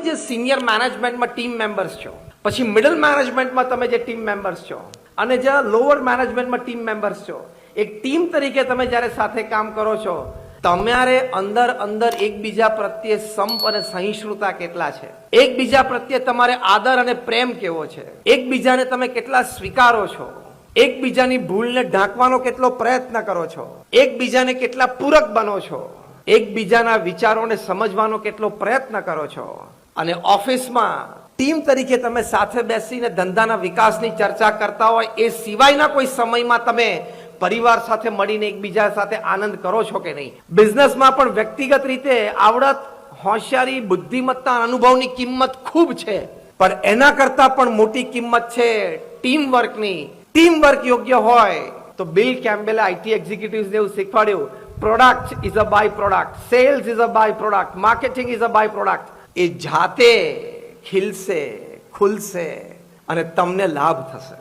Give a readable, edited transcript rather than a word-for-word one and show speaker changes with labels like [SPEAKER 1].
[SPEAKER 1] જે સિનિયર મેનેજમેન્ટમાં team members છો, પછી મિડલ મેનેજમેન્ટમાં તમે જે ટીમ મેમ્બર્સ છો અને જે લોઅર મેનેજમેન્ટમાં ટીમ મેમ્બર્સ છો, એક ટીમ તરીકે તમે જ્યારે સાથે કામ કરો છો, તમારે અંદર એકબીજા પ્રત્યે સંપ અને સહિષ્ણુતા કેટલા છે, એકબીજા પ્રત્યે તમારે આદર અને પ્રેમ કેવો છે, એકબીજાને તમે કેટલા સ્વીકારો છો, એકબીજાની ભૂલને ઢાંકવાનો કેટલો પ્રયત્ન કરો છો, એકબીજાને કેટલા પૂરક બનો છો, એકબીજાના વિચારોને સમજવાનો કેટલો પ્રયત્ન કરો છો, અને ઓફિસમાં ટીમ તરીકે તમે સાથે બેસીને ધંધાના વિકાસની ચર્ચા કરતા હોય એ સિવાયના કોઈ સમયમાં તમે પરિવાર સાથે મળીને એકબીજા સાથે આનંદ કરો છો કે નહીં? બિઝનેસમાં પણ વ્યક્તિગત રીતે આવડત, હોશિયારી, બુદ્ધિમત્તા, અનુભવની કિંમત ખૂબ છે, પણ એના કરતા પણ મોટી કિંમત છે ટીમ વર્કની. ટીમ વર્ક યોગ્ય હોય તો બિલ કેમ્બેલે આઈટી એક્ઝિક્યુટિવ્સને એવું શીખવાડ્યું, product is a by product, sales is a by product, marketing is a by product. એ જાતે ખીલશે, ખુલશે અને તમને લાભ થશે.